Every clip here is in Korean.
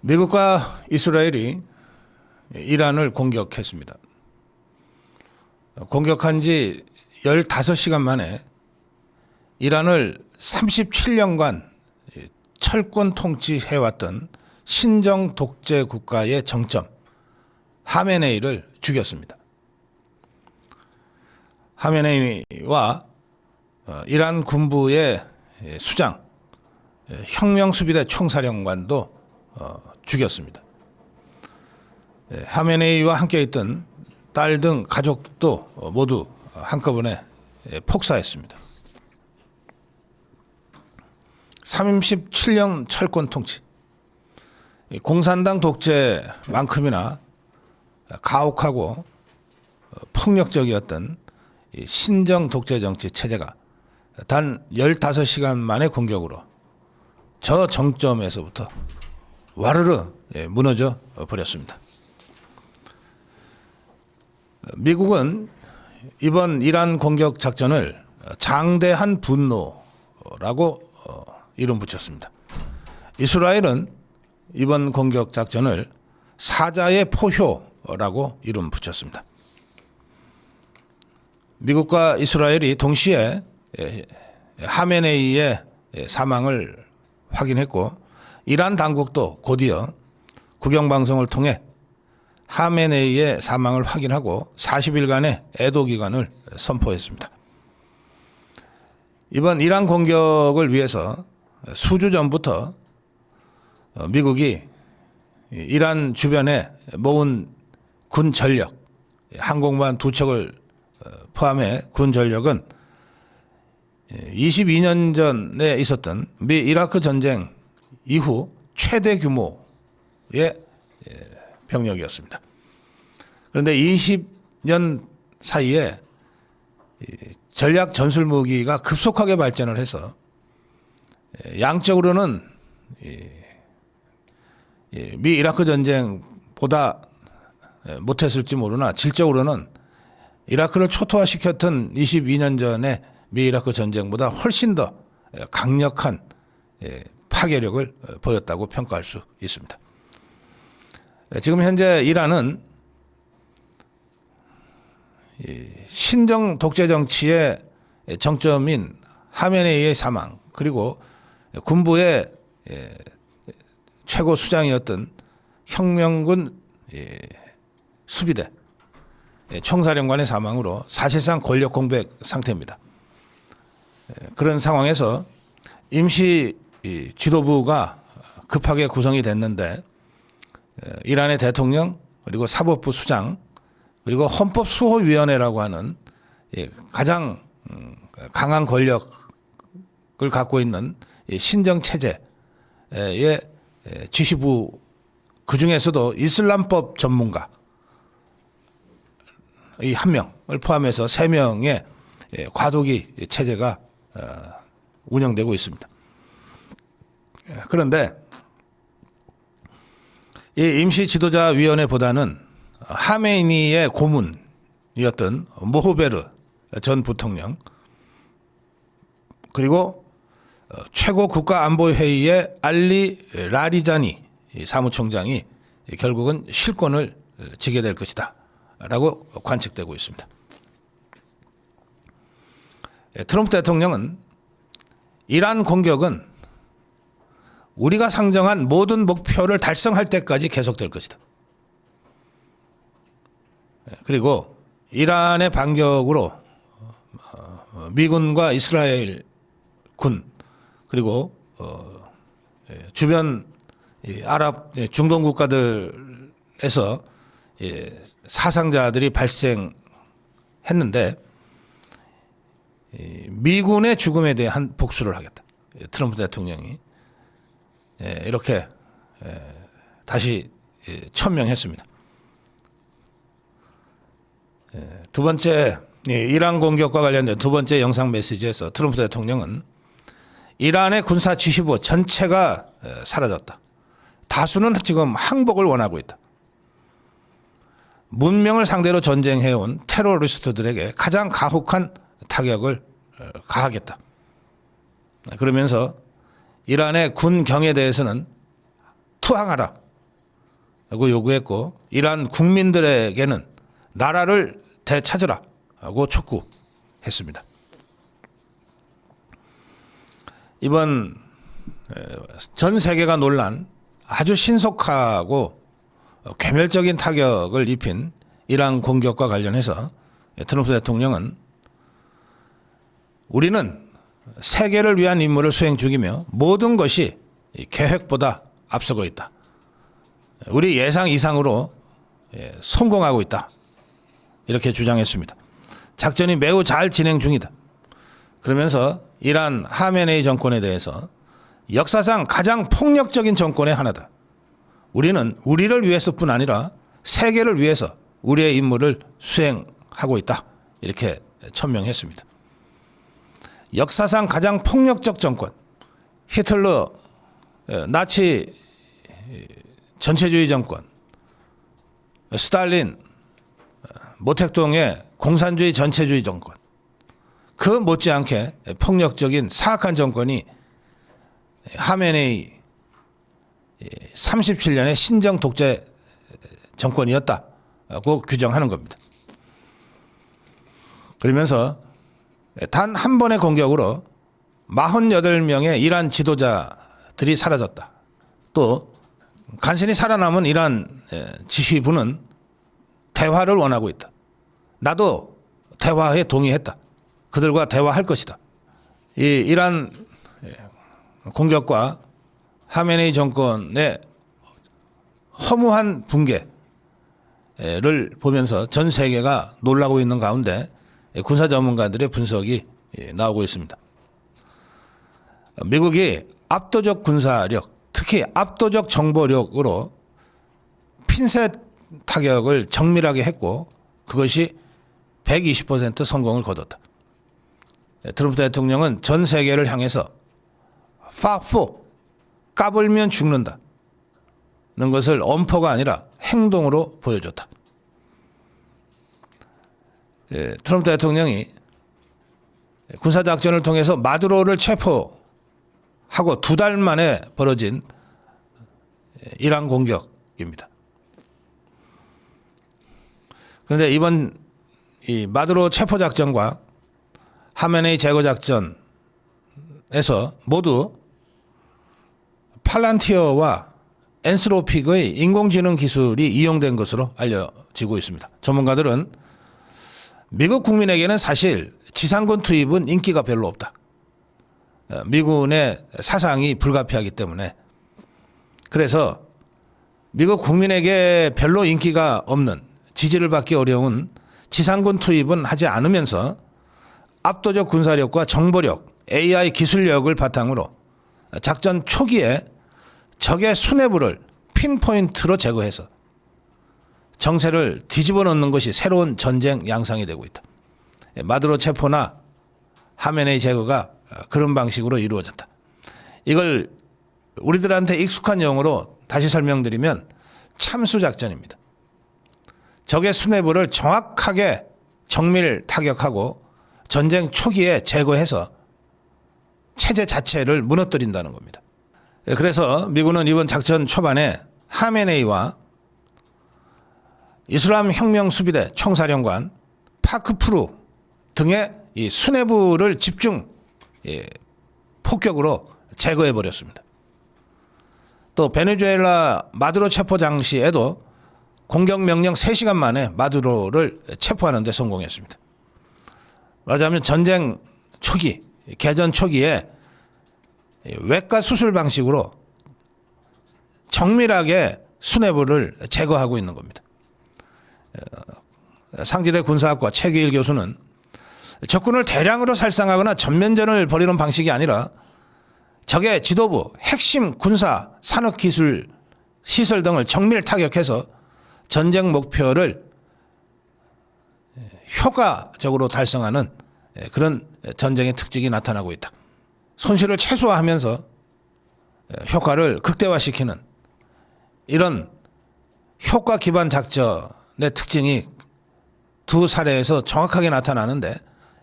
미국과 이스라엘이 이란을 공격했습니다. 공격한 지 15시간 만에 이란을 37년간 철권 통치해왔던 신정 독재 국가의 정점 하메네이를 죽였습니다. 하메네이와 이란 군부의 수장, 혁명수비대 총사령관도 죽였습니다. 하메네이와 함께 있던 딸 등 가족도 모두 한꺼번에 폭사했습니다. 37년 철권 통치, 공산당 독재만큼이나 가혹하고 폭력적이었던 신정 독재 정치 체제가 단 15시간 만의 공격으로 저 정점에서부터 와르르 무너져 버렸습니다. 미국은 이번 이란 공격 작전을 장대한 분노라고 이름 붙였습니다. 이스라엘은 이번 공격 작전을 사자의 포효라고 이름 붙였습니다. 미국과 이스라엘이 동시에 하메네이의 사망을 확인했고, 이란 당국도 곧이어 국영방송을 통해 하메네이의 사망을 확인하고 40일간의 애도기간을 선포했습니다. 이번 이란 공격을 위해서 수주 전부터 미국이 이란 주변에 모은 군 전력, 항공모함 2척을 포함해 군 전력은 22년 전에 있었던 미 이라크 전쟁 이후 최대 규모의 병력이었습니다. 그런데 20년 사이에 전략 전술 무기가 급속하게 발전을 해서 양적으로는 미 이라크 전쟁보다 못했을지 모르나 질적으로는 이라크를 초토화시켰던 22년 전에 미 이라크 전쟁보다 훨씬 더 강력한 파괴력을 보였다고 평가할 수 있습니다. 지금 현재 이란은 신정 독재 정치의 정점인 하메네이의 사망, 그리고 군부의 최고 수장이었던 혁명군 수비대 총사령관의 사망으로 사실상 권력 공백 상태입니다. 그런 상황에서 임시 지도부가 급하게 구성이 됐는데, 이란의 대통령, 그리고 사법부 수장, 그리고 헌법수호위원회라고 하는 가장 강한 권력을 갖고 있는 신정체제의 지휘부, 그중에서도 이슬람법 전문가 이 한 명을 포함해서 3명의 과도기 체제가 운영되고 있습니다. 그런데 이 임시지도자위원회보다는 하메니의 고문이었던 모호베르 전 부통령, 그리고 최고 국가안보회의의 알리 라리자니 사무총장이 결국은 실권을 지게 될 것이다 라고 관측되고 있습니다. 트럼프 대통령은 이란 공격은 우리가 상정한 모든 목표를 달성할 때까지 계속될 것이다. 그리고 이란의 반격으로 미군과 이스라엘 군, 그리고 주변 아랍 중동 국가들에서 사상자들이 발생했는데, 미군의 죽음에 대한 복수를 하겠다. 트럼프 대통령이 이렇게 다시 천명했습니다. 두 번째, 이란 공격과 관련된 두 번째 영상 메시지에서 트럼프 대통령은 이란의 군사 지휘부 전체가 사라졌다. 다수는 지금 항복을 원하고 있다. 문명을 상대로 전쟁해온 테러리스트들에게 가장 가혹한 타격을 가하겠다. 그러면서 이란의 군경에 대해서는 투항하라 요구했고, 이란 국민들에게는 나라를 되찾으라고 촉구했습니다. 이번 전 세계가 놀란 아주 신속하고 괴멸적인 타격을 입힌 이란 공격과 관련해서 트럼프 대통령은 우리는 세계를 위한 임무를 수행 중이며 모든 것이 계획보다 앞서고 있다. 우리 예상 이상으로 성공하고 있다. 이렇게 주장했습니다. 작전이 매우 잘 진행 중이다. 그러면서 이란 하메네이 정권에 대해서 역사상 가장 폭력적인 정권의 하나다. 우리는 우리를 위해서뿐 아니라 세계를 위해서 우리의 임무를 수행하고 있다. 이렇게 천명했습니다. 역사상 가장 폭력적 정권, 히틀러 나치 전체주의 정권, 스탈린 모택동의 공산주의 전체주의 정권, 그 못지않게 폭력적인 사악한 정권이 하메네이 37년의 신정 독재 정권이었다고 규정하는 겁니다. 그러면서 단 한 번의 공격으로 48명의 이란 지도자들이 사라졌다. 또 간신히 살아남은 이란 지휘부는 대화를 원하고 있다. 나도 대화에 동의했다. 그들과 대화할 것이다. 이 이란 공격과 하메네이 정권의 허무한 붕괴를 보면서 전 세계가 놀라고 있는 가운데 군사 전문가들의 분석이 나오고 있습니다. 미국이 압도적 군사력, 특히 압도적 정보력으로 핀셋 타격을 정밀하게 했고 그것이 120% 성공을 거뒀다. 트럼프 대통령은 전 세계를 향해서 파4 까불면 죽는다는 것을 엄포가 아니라 행동으로 보여줬다. 트럼프 대통령이 군사작전을 통해서 마두로를 체포하고 2달 만에 벌어진 이란 공격입니다. 그런데 이번 이 마두로 체포작전과 하메네이 제거작전에서 모두 팔란티어와 엔스로픽의 인공지능 기술이 이용된 것으로 알려지고 있습니다. 전문가들은 미국 국민에게는 사실 지상군 투입은 인기가 별로 없다. 미군의 사상이 불가피하기 때문에. 그래서 미국 국민에게 별로 인기가 없는, 지지를 받기 어려운 지상군 투입은 하지 않으면서 압도적 군사력과 정보력, AI 기술력을 바탕으로 작전 초기에 적의 수뇌부를 핀포인트로 제거해서 정세를 뒤집어 놓는 것이 새로운 전쟁 양상이 되고 있다. 마두로 체포나 하메네이 제거가 그런 방식으로 이루어졌다. 이걸 우리들한테 익숙한 용어로 다시 설명드리면 참수작전입니다. 적의 수뇌부를 정확하게 정밀 타격하고 전쟁 초기에 제거해서 체제 자체를 무너뜨린다는 겁니다. 그래서 미군은 이번 작전 초반에 하메네이와 이슬람 혁명 수비대 총사령관 파크푸르 등의 이 수뇌부를 집중 폭격으로 제거해 버렸습니다. 또 베네수엘라 마두로 체포 당시에도 공격 명령 3시간 만에 마두로를 체포하는 데 성공했습니다. 말하자면 전쟁 초기, 개전 초기에 외과 수술 방식으로 정밀하게 수뇌부를 제거하고 있는 겁니다. 상지대 군사학과 최규일 교수는 적군을 대량으로 살상하거나 전면전을 벌이는 방식이 아니라 적의 지도부, 핵심 군사, 산업기술, 시설 등을 정밀 타격해서 전쟁 목표를 효과적으로 달성하는 그런 전쟁의 특징이 나타나고 있다. 손실을 최소화하면서 효과를 극대화시키는 이런 효과 기반 작전의 특징이 두 사례에서 정확하게 나타나는데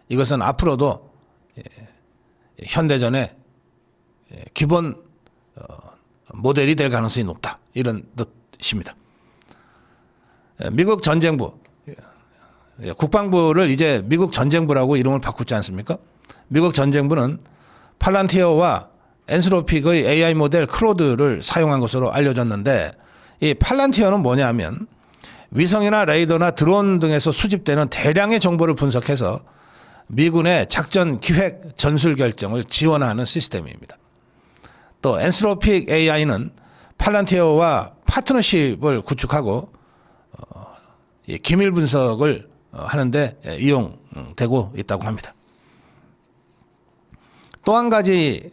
이것은 앞으로도 현대전의 기본 모델이 될 가능성이 높다. 이런 뜻입니다. 미국 전쟁부, 국방부를 이제 미국 전쟁부라고 이름을 바꾸지 않습니까? 미국 전쟁부는 팔란티어와 엔스로픽의 AI 모델 클로드를 사용한 것으로 알려졌는데, 이 팔란티어는 뭐냐면 위성이나 레이더나 드론 등에서 수집되는 대량의 정보를 분석해서 미군의 작전 기획 전술 결정을 지원하는 시스템입니다. 또 엔스로픽 AI는 팔란티어와 파트너십을 구축하고 기밀 분석을 하는데 이용되고 있다고 합니다. 또 한 가지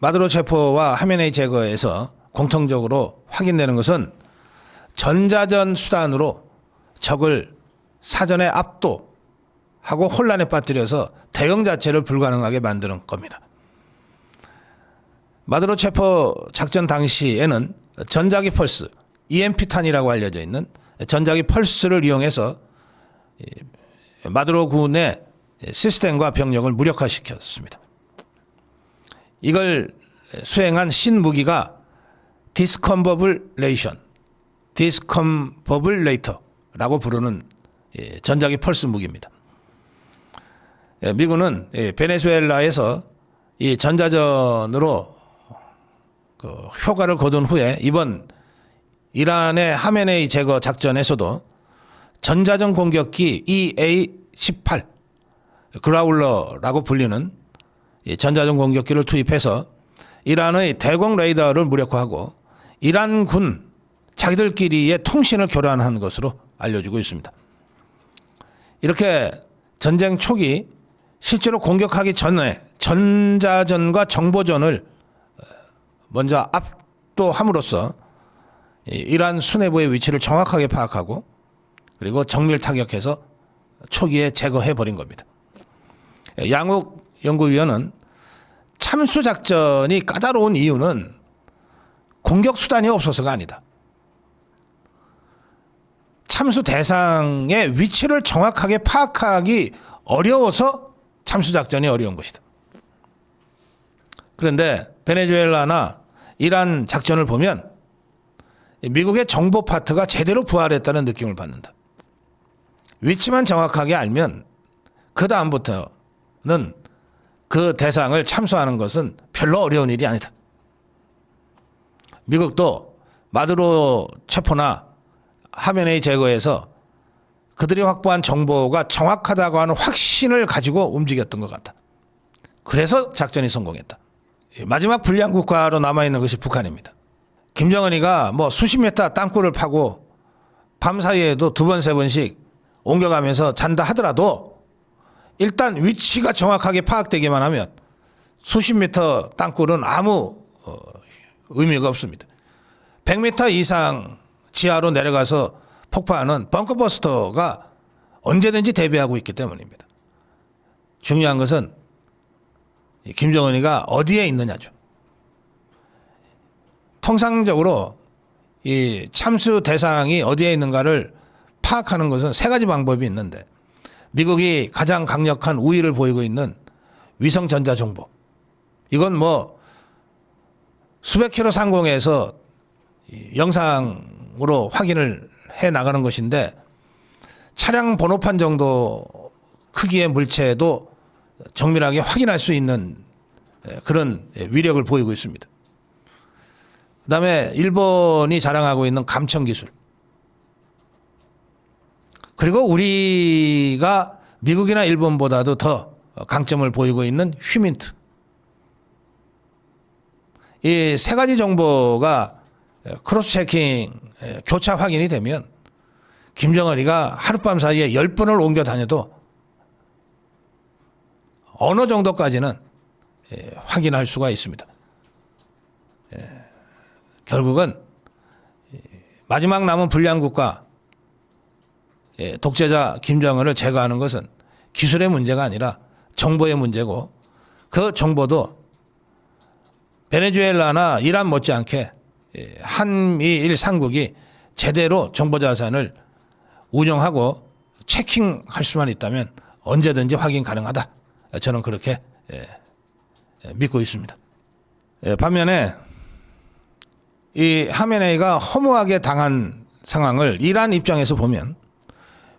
마드로체포와 하메네이 제거에서 공통적으로 확인되는 것은 전자전 수단으로 적을 사전에 압도하고 혼란에 빠뜨려서 대응 자체를 불가능하게 만드는 겁니다. 마드로체포 작전 당시에는 전자기 펄스, EMP탄이라고 알려져 있는 전자기 펄스를 이용해서 마드로 군의 시스템과 병력을 무력화시켰습니다. 이걸 수행한 신무기가 디스컴버블레이터라고 부르는 전자기 펄스 무기입니다. 미군은 베네수엘라에서 이 전자전으로 효과를 거둔 후에 이번 이란의 하메네이 제거 작전에서도 전자전 공격기 EA-18 그라울러라고 불리는 전자전 공격기를 투입해서 이란의 대공 레이더를 무력화하고 이란군 자기들끼리의 통신을 교란한 것으로 알려지고 있습니다. 이렇게 전쟁 초기 실제로 공격하기 전에 전자전과 정보전을 먼저 압도함으로써 이란 수뇌부의 위치를 정확하게 파악하고 그리고 정밀 타격해서 초기에 제거해버린 겁니다. 양욱 연구위원은 참수작전이 까다로운 이유는 공격 수단이 없어서가 아니다. 참수 대상의 위치를 정확하게 파악하기 어려워서 참수작전이 어려운 것이다. 그런데 베네수엘라나 이란 작전을 보면 미국의 정보 파트가 제대로 부활했다는 느낌을 받는다. 위치만 정확하게 알면 그 다음부터는 그 대상을 참수하는 것은 별로 어려운 일이 아니다. 미국도 마드로체포나 하메네이 제거에서 그들이 확보한 정보가 정확하다고 하는 확신을 가지고 움직였던 것 같다. 그래서 작전이 성공했다. 마지막 불량 국가로 남아있는 것이 북한입니다. 김정은이가 뭐 수십 미터 땅굴을 파고 밤사이에도 두 번, 세 번씩 옮겨가면서 잔다 하더라도 일단 위치가 정확하게 파악되기만 하면 수십 미터 땅굴은 아무 의미가 없습니다. 100m 이상 지하로 내려가서 폭파하는 벙커버스터가 언제든지 대비하고 있기 때문입니다. 중요한 것은 김정은이가 어디에 있느냐죠. 통상적으로 이 참수 대상이 어디에 있는가를 파악하는 것은 세 가지 방법이 있는데 미국이 가장 강력한 우위를 보이고 있는 위성 전자 정보. 이건 뭐 수백 킬로 상공에서 영상으로 확인을 해 나가는 것인데 차량 번호판 정도 크기의 물체도 정밀하게 확인할 수 있는 그런 위력을 보이고 있습니다. 그다음에 일본이 자랑하고 있는 감청 기술. 그리고 우리가 미국이나 일본보다도 더 강점을 보이고 있는 휴민트. 이 세 가지 정보가 크로스 체킹, 교차 확인이 되면 김정은이가 하룻밤 사이에 10번을 옮겨 다녀도 어느 정도까지는 확인할 수가 있습니다. 결국은 마지막 남은 불량 국가 독재자 김정은을 제거하는 것은 기술의 문제가 아니라 정보의 문제고 그 정보도 베네수엘라나 이란 못지않게 한미일 삼국이 제대로 정보자산을 운영하고 체킹할 수만 있다면 언제든지 확인 가능하다. 저는 그렇게 믿고 있습니다. 반면에 이 하메네이가 허무하게 당한 상황을 이란 입장에서 보면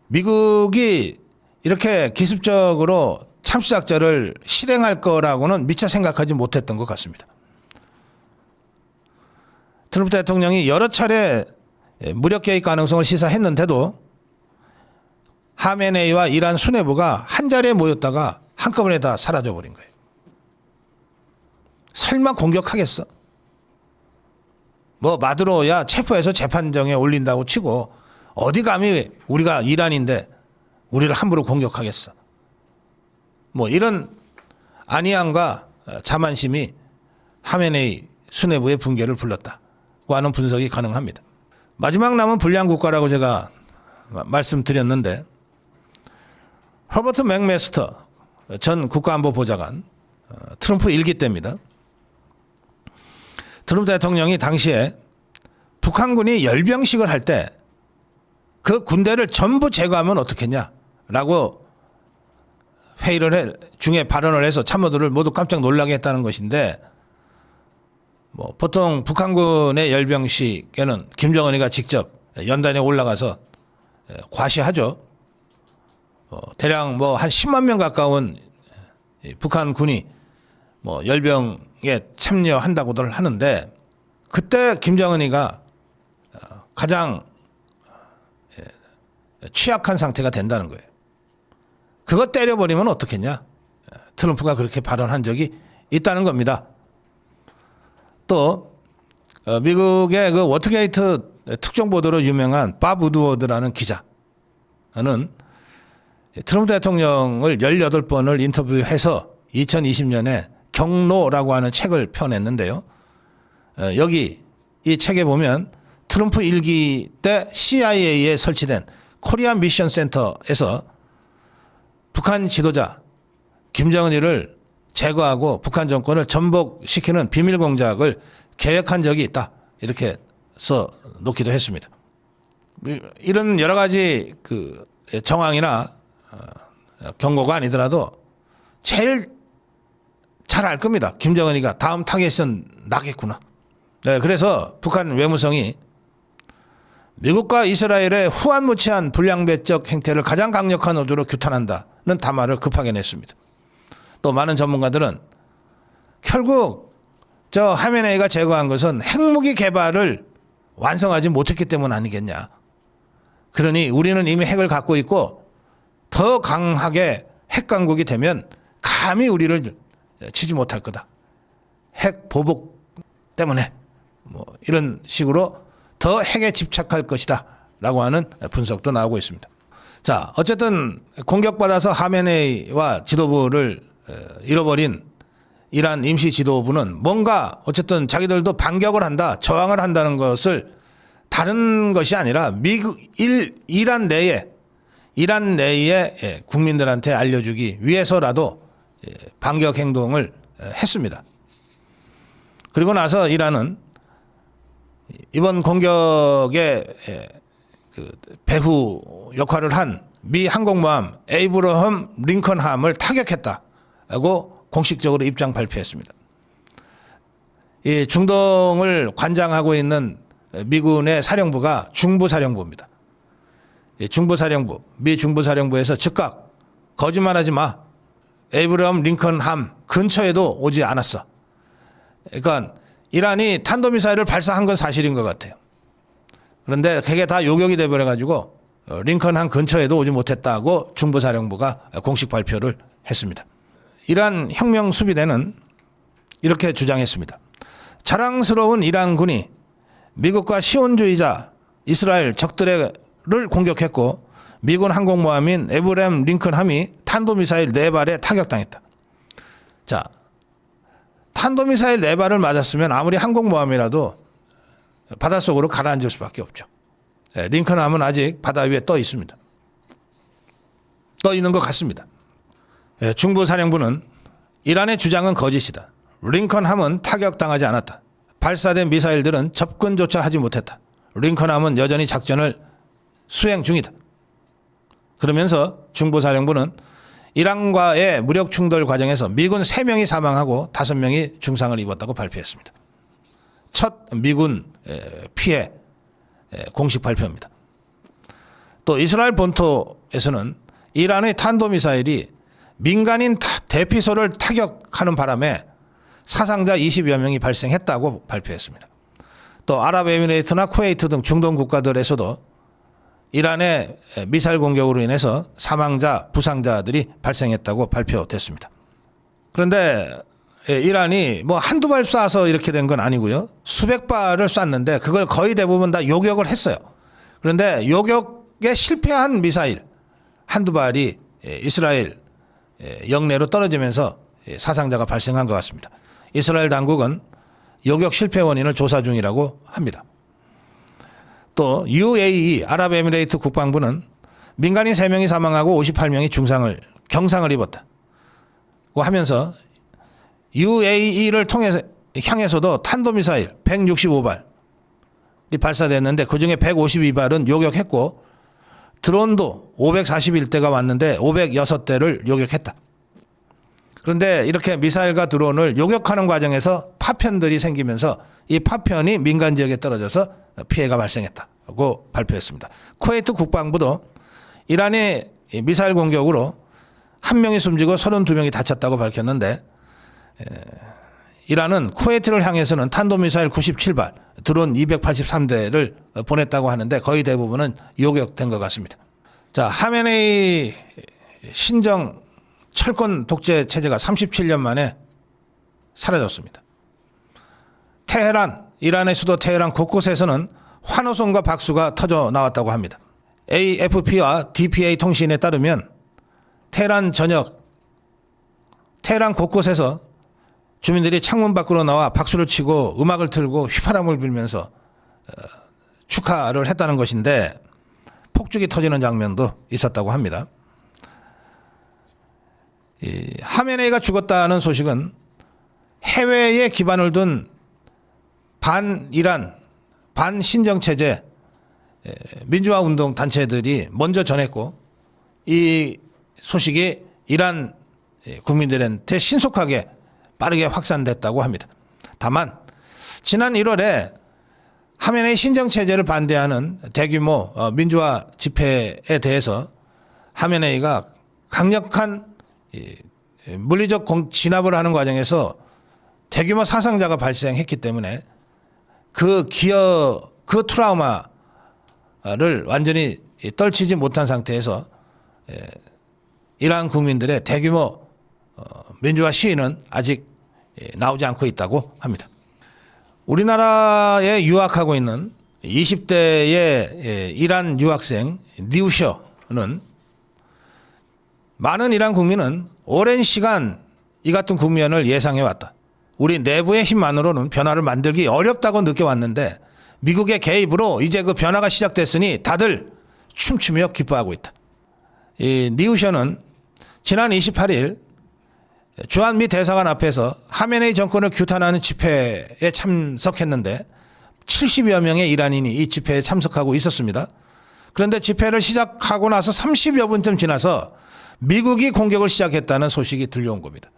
미국이 이렇게 기습적으로 참수작전을 실행할 거라고는 미처 생각하지 못했던 것 같습니다. 트럼프 대통령이 여러 차례 무력 개입 가능성을 시사했는데도 하메네이와 이란 수뇌부가 한자리에 모였다가 한꺼번에 다 사라져버린 거예요. 설마 공격하겠어? 뭐 마두로야 체포해서 재판정에 올린다고 치고 어디 감히 우리가 이란인데 우리를 함부로 공격하겠어? 뭐 이런 안이함과 자만심이 하메네이 수뇌부의 붕괴를 불렀다고 하는 분석이 가능합니다. 마지막 남은 불량 국가라고 제가 말씀드렸는데 허버트 맥메스터 전 국가안보보좌관 트럼프 1기 때입니다. 트럼프 대통령이 당시에 북한군이 열병식을 할 때 그 군대를 전부 제거하면 어떻겠냐라고 회의를 중에 발언을 해서 참모들을 모두 깜짝 놀라게 했다는 것인데 뭐 보통 북한군의 열병식에는 김정은이가 직접 연단에 올라가서 과시하죠. 대략 뭐 한 10만 명 가까운 북한군이 뭐 열병에 참여한다고들 하는데 그때 김정은이가 가장 취약한 상태가 된다는 거예요. 그거 때려버리면 어떻겠냐? 트럼프가 그렇게 발언한 적이 있다는 겁니다. 또 미국의 그 워터게이트 특종 보도로 유명한 밥 우드워드라는 기자는 트럼프 대통령을 18번을 인터뷰해서 2020년에 경로라고 하는 책을 펴냈는데요. 여기 이 책에 보면 트럼프 1기 때 CIA에 설치된 코리아 미션 센터에서 북한 지도자 김정은이를 제거하고 북한 정권을 전복시키는 비밀 공작을 계획한 적이 있다. 이렇게 써 놓기도 했습니다. 이런 여러 가지 그 정황이나 경고가 아니더라도 제일 잘 알 겁니다. 김정은이가 다음 타겟은 나겠구나. 네, 그래서 북한 외무성이 미국과 이스라엘의 후한무치한 불량배적 행태를 가장 강력한 어조로 규탄한다는 담화를 급하게 냈습니다. 또 많은 전문가들은 결국 저 하메네이가 제거한 것은 핵무기 개발을 완성하지 못했기 때문 아니겠냐. 그러니 우리는 이미 핵을 갖고 있고 더 강하게 핵 강국이 되면 감히 우리를 치지 못할 거다. 핵 보복 때문에 뭐 이런 식으로 더 핵에 집착할 것이다 라고 하는 분석도 나오고 있습니다. 자, 어쨌든 공격받아서 하메네이와 지도부를 잃어버린 이란 임시 지도부는 뭔가 어쨌든 자기들도 반격을 한다, 저항을 한다는 것을 다른 것이 아니라 이란 내에 국민들한테 알려주기 위해서라도 반격 행동을 했습니다. 그리고 나서 이란은 이번 공격의 그 배후 역할을 한 미 항공모함 에이브러함 링컨함을 타격했다고 공식적으로 입장 발표했습니다. 이 중동을 관장하고 있는 미군의 사령부가 중부사령부입니다. 중부사령부, 미 중부사령부에서 즉각 거짓말하지 마. 에이브러함 링컨함 근처에도 오지 않았어. 그러니까 이란이 탄도미사일을 발사한 건 사실인 것 같아요. 그런데 그게 다 요격이 돼버려가지고 링컨함 근처에도 오지 못했다고 중부사령부가 공식 발표를 했습니다. 이란 혁명수비대는 이렇게 주장했습니다. 자랑스러운 이란군이 미국과 시온주의자 이스라엘 적들을 공격했고 미군 항공모함인 에브라임 링컨함이 탄도미사일 4발에 타격당했다. 자, 탄도미사일 4발을 맞았으면 아무리 항공모함이라도 바닷속으로 가라앉을 수밖에 없죠. 링컨함은 아직 바다 위에 떠 있습니다. 떠 있는 것 같습니다. 중부사령부는 이란의 주장은 거짓이다. 링컨함은 타격당하지 않았다. 발사된 미사일들은 접근조차 하지 못했다. 링컨함은 여전히 작전을 수행 중이다. 그러면서 중부사령부는 이란과의 무력 충돌 과정에서 미군 3명이 사망하고 5명이 중상을 입었다고 발표했습니다. 첫 미군 피해 공식 발표입니다. 또 이스라엘 본토에서는 이란의 탄도미사일이 민간인 대피소를 타격하는 바람에 사상자 20여 명이 발생했다고 발표했습니다. 또 아랍에미레이트나 쿠웨이트 등 중동 국가들에서도 이란의 미사일 공격으로 인해서 사망자, 부상자들이 발생했다고 발표됐습니다. 그런데 이란이 뭐 한두 발 쏴서 이렇게 된 건 아니고요. 수백 발을 쐈는데 그걸 거의 대부분 다 요격을 했어요. 그런데 요격에 실패한 미사일 한두 발이 이스라엘 영내로 떨어지면서 사상자가 발생한 것 같습니다. 이스라엘 당국은 요격 실패 원인을 조사 중이라고 합니다. 또 UAE 아랍에미레이트 국방부는 민간인 3명이 사망하고 58명이 경상을 입었다고 하면서 UAE를 향해서도 탄도미사일 165발이 발사됐는데 그중에 152발은 요격했고 드론도 541대가 왔는데 506대를 요격했다. 그런데 이렇게 미사일과 드론을 요격하는 과정에서 파편들이 생기면서 이 파편이 민간 지역에 떨어져서 피해가 발생했다고 발표했습니다. 쿠웨이트 국방부도 이란의 미사일 공격으로 1명이 숨지고 32명이 다쳤다고 밝혔는데 이란은 쿠웨이트를 향해서는 탄도미사일 97발, 드론 283대를 보냈다고 하는데 거의 대부분은 요격된 것 같습니다. 자, 하메네이 신정 철권 독재 체제가 37년 만에 사라졌습니다. 이란의 수도 테헤란 곳곳에서는 환호성과 박수가 터져 나왔다고 합니다. AFP와 DPA 통신에 따르면 테헤란 곳곳에서 주민들이 창문 밖으로 나와 박수를 치고 음악을 틀고 휘파람을 불면서 축하를 했다는 것인데 폭죽이 터지는 장면도 있었다고 합니다. 하메네이가 죽었다는 소식은 해외에 기반을 둔 반이란, 반신정체제 민주화 운동 단체들이 먼저 전했고 이 소식이 이란 국민들한테 신속하게 빠르게 확산됐다고 합니다. 다만 지난 1월에 하메네이 신정체제를 반대하는 대규모 민주화 집회에 대해서 하메네이가 강력한 물리적 진압을 하는 과정에서 대규모 사상자가 발생했기 때문에 그 트라우마를 완전히 떨치지 못한 상태에서 이란 국민들의 대규모 민주화 시위는 아직 나오지 않고 있다고 합니다. 우리나라에 유학하고 있는 20대의 이란 유학생 니우셔는 많은 이란 국민은 오랜 시간 이 같은 국면을 예상해왔다. 우리 내부의 힘만으로는 변화를 만들기 어렵다고 느껴왔는데 미국의 개입으로 이제 그 변화가 시작됐으니 다들 춤추며 기뻐하고 있다. 이 니우셔는 지난 28일 주한미 대사관 앞에서 하메네이 정권을 규탄하는 집회에 참석했는데 70여 명의 이란인이 이 집회에 참석하고 있었습니다. 그런데 집회를 시작하고 나서 30여 분쯤 지나서 미국이 공격을 시작했다는 소식이 들려온 겁니다.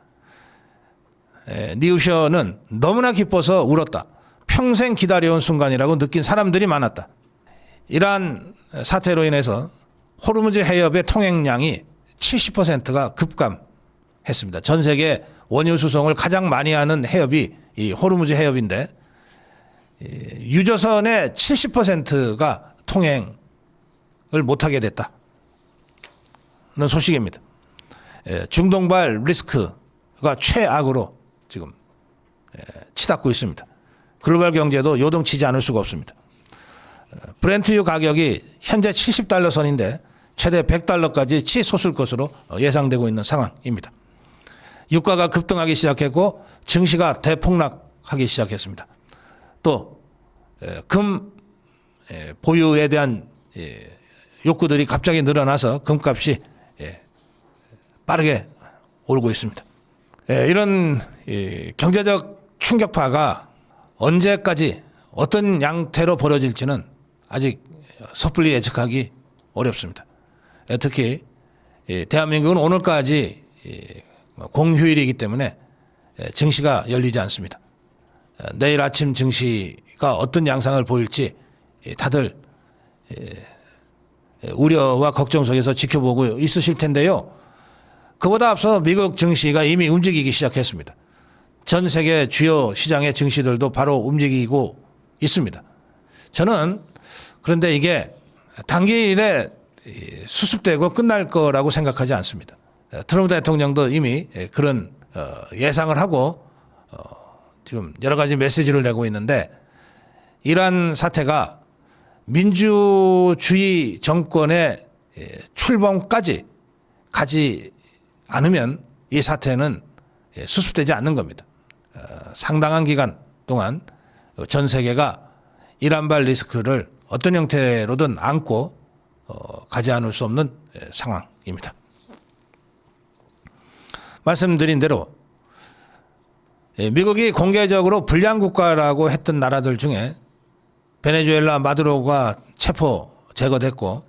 니우셔는 너무나 기뻐서 울었다. 평생 기다려온 순간이라고 느낀 사람들이 많았다. 이란 사태로 인해서 호르무즈 해협의 통행량이 70%가 급감했습니다. 전 세계 원유 수송을 가장 많이 하는 해협이 이 호르무즈 해협인데 유조선의 70%가 통행을 못하게 됐다는 소식입니다. 중동발 리스크가 최악으로 지금 치닫고 있습니다. 글로벌 경제도 요동치지 않을 수가 없습니다. 브렌트유 가격이 현재 70달러 선인데 최대 100달러까지 치솟을 것으로 예상되고 있는 상황입니다. 유가가 급등하기 시작했고 증시가 대폭락하기 시작했습니다. 또 금 보유에 대한 욕구들이 갑자기 늘어나서 금값이 빠르게 오르고 있습니다. 이런 경제적 충격파가 언제까지 어떤 양태로 벌어질지는 아직 섣불리 예측하기 어렵습니다. 특히 대한민국은 오늘까지 공휴일이기 때문에 증시가 열리지 않습니다. 내일 아침 증시가 어떤 양상을 보일지 다들 우려와 걱정 속에서 지켜보고 있으실 텐데요. 그보다 앞서 미국 증시가 이미 움직이기 시작했습니다. 전 세계 주요 시장의 증시들도 바로 움직이고 있습니다. 저는 그런데 이게 단기일에 수습되고 끝날 거라고 생각하지 않습니다. 트럼프 대통령도 이미 그런 예상을 하고 지금 여러 가지 메시지를 내고 있는데, 이러한 사태가 민주주의 정권의 출범까지 가지 않으면 이 사태는 수습되지 않는 겁니다. 상당한 기간 동안 전 세계가 이란발 리스크를 어떤 형태로든 안고 가지 않을 수 없는 상황입니다. 말씀드린 대로 미국이 공개적으로 불량 국가라고 했던 나라들 중에 베네수엘라 마두로가 체포 제거됐고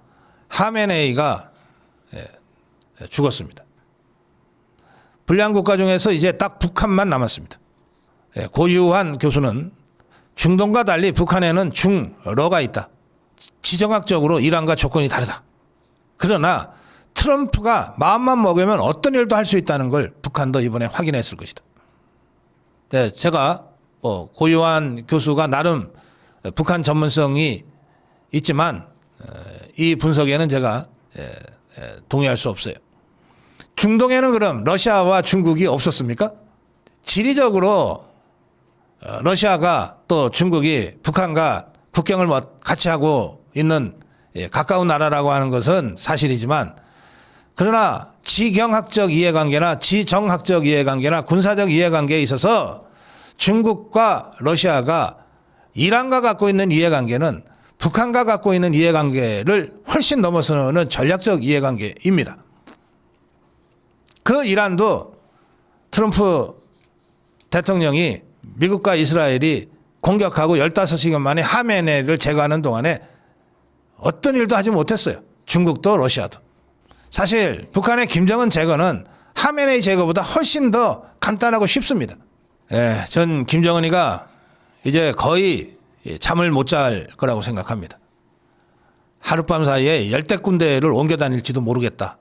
하메네이가 죽었습니다. 불량 국가 중에서 이제 딱 북한만 남았습니다. 고유한 교수는 중동과 달리 북한에는 중러가 있다. 지정학적으로 이란과 조건이 다르다. 그러나 트럼프가 마음만 먹으면 어떤 일도 할 수 있다는 걸 북한도 이번에 확인했을 것이다. 네, 제가 고유한 교수가 나름 북한 전문성이 있지만 이 분석에는 제가 동의할 수 없어요. 중동에는 그럼 러시아와 중국이 없었습니까? 지리적으로 러시아가 또 중국이 북한과 국경을 같이 하고 있는 가까운 나라라고 하는 것은 사실이지만, 그러나 지경학적 이해관계나 지정학적 이해관계나 군사적 이해관계에 있어서 중국과 러시아가 이란과 갖고 있는 이해관계는 북한과 갖고 있는 이해관계를 훨씬 넘어서는 전략적 이해관계입니다. 그 이란도 트럼프 대통령이 미국과 이스라엘이 공격하고 15시간 만에 하메네이를 제거하는 동안에 어떤 일도 하지 못했어요. 중국도 러시아도. 사실 북한의 김정은 제거는 하메네이 제거보다 훨씬 더 간단하고 쉽습니다. 전 김정은이가 이제 거의 잠을 못 잘 거라고 생각합니다. 하룻밤 사이에 열대 군대를 옮겨 다닐지도 모르겠다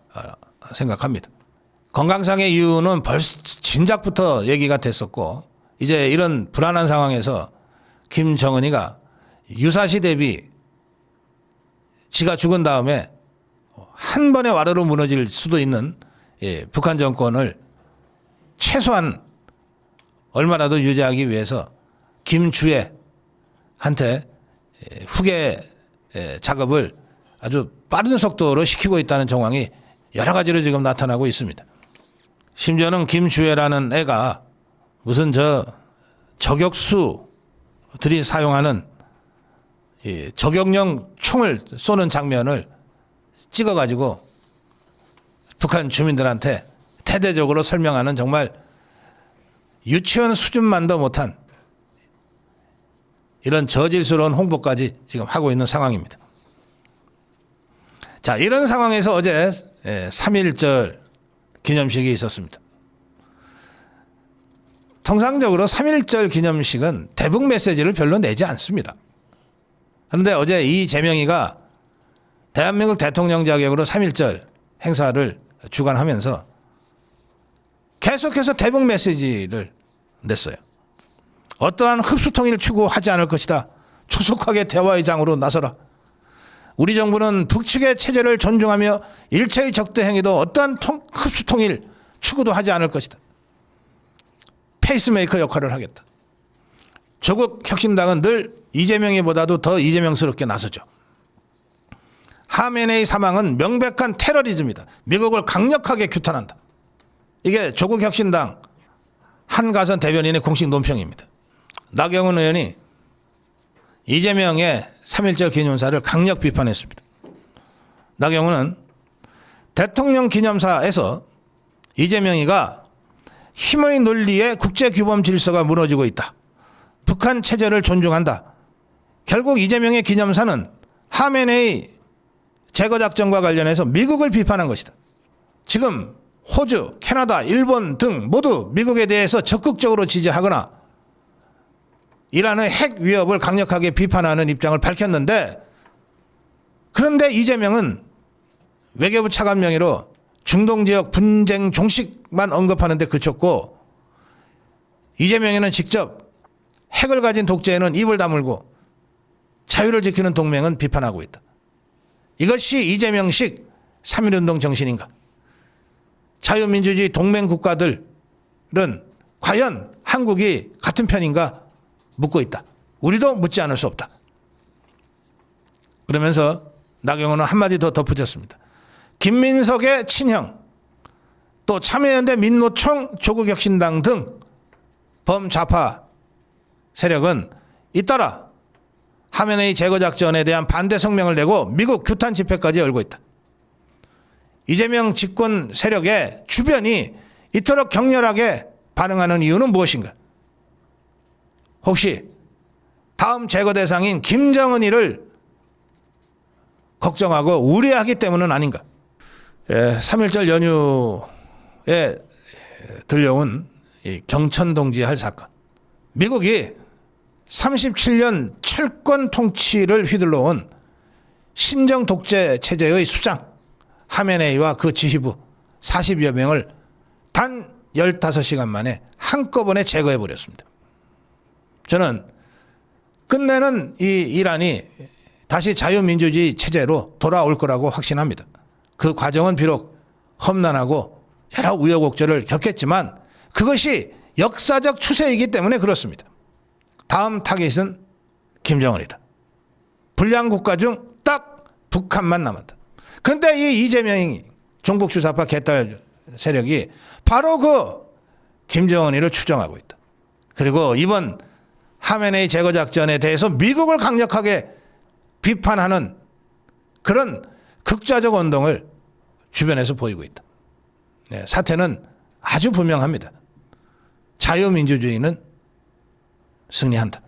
생각합니다. 건강상의 이유는 벌써 진작부터 얘기가 됐었고, 이제 이런 불안한 상황에서 김정은이가 유사시 대비 지가 죽은 다음에 한 번에 와르르 무너질 수도 있는 북한 정권을 최소한 얼마라도 유지하기 위해서 김주애한테 후계 작업을 아주 빠른 속도로 시키고 있다는 정황이 여러 가지로 지금 나타나고 있습니다. 심지어는 김주애라는 애가 무슨 저격수들이 사용하는 저격용 총을 쏘는 장면을 찍어가지고 북한 주민들한테 대대적으로 설명하는 정말 유치원 수준만도 못한 이런 저질스러운 홍보까지 지금 하고 있는 상황입니다. 자, 이런 상황에서 어제 3.1절 기념식이 있었습니다. 통상적으로 3.1절 기념식은 대북 메시지를 별로 내지 않습니다. 그런데 어제 이재명이가 대한민국 대통령 자격으로 3.1절 행사를 주관하면서 계속해서 대북 메시지를 냈어요. 어떠한 흡수통일 추구하지 않을 것이다. 조속하게 대화의 장으로 나서라. 우리 정부는 북측의 체제를 존중하며 일체의 적대 행위도 어떠한 흡수통일 추구도 하지 않을 것이다. 페이스메이커 역할을 하겠다. 조국 혁신당은 늘 이재명이보다도 더 이재명스럽게 나서죠. 하메네이 사망은 명백한 테러리즘이다. 미국을 강력하게 규탄한다. 이게 조국 혁신당 한가선 대변인의 공식 논평입니다. 나경원 의원이 이재명의 3.1절 기념사를 강력 비판했습니다. 나경원은 대통령 기념사에서 이재명이가 힘의 논리에 국제규범 질서가 무너지고 있다. 북한 체제를 존중한다. 결국 이재명의 기념사는 하메네이 제거작전과 관련해서 미국을 비판한 것이다. 지금 호주, 캐나다, 일본 등 모두 미국에 대해서 적극적으로 지지하거나 이란의 핵 위협을 강력하게 비판하는 입장을 밝혔는데, 그런데 이재명은 외교부 차관 명의로 중동 지역 분쟁 종식만 언급하는 데 그쳤고, 이재명이는 직접 핵을 가진 독재에는 입을 다물고 자유를 지키는 동맹은 비판하고 있다. 이것이 이재명식 3.1운동 정신인가? 자유민주주의 동맹 국가들은 과연 한국이 같은 편인가 묻고 있다. 우리도 묻지 않을 수 없다. 그러면서 나경원은 한마디 더 덧붙였습니다. 김민석의 친형, 또 참여연대 민노총 조국혁신당 등 범좌파 세력은 잇따라 하메네이 제거작전에 대한 반대 성명을 내고 미국 규탄 집회까지 열고 있다. 이재명 집권 세력의 주변이 이토록 격렬하게 반응하는 이유는 무엇인가? 혹시 다음 제거 대상인 김정은이를 걱정하고 우려하기 때문은 아닌가? 3.1절 연휴에 들려온 이 경천동지할 사건. 미국이 37년 철권 통치를 휘둘러온 신정 독재 체제의 수장 하메네이와 그 지휘부 40여 명을 단 15시간 만에 한꺼번에 제거해버렸습니다. 저는 끝내는 이 이란이 다시 자유민주주의 체제로 돌아올 거라고 확신합니다. 그 과정은 비록 험난하고 여러 우여곡절을 겪겠지만 그것이 역사적 추세이기 때문에 그렇습니다. 다음 타깃은 김정은이다. 불량 국가 중 딱 북한만 남았다. 그런데 이 이재명이 종북주사파 개딸 세력이 바로 그 김정은이를 추종하고 있다. 그리고 이번 하메네이 제거작전에 대해서 미국을 강력하게 비판하는 그런 극좌적 운동을 주변에서 보이고 있다. 사태는 아주 분명합니다. 자유민주주의는 승리한다.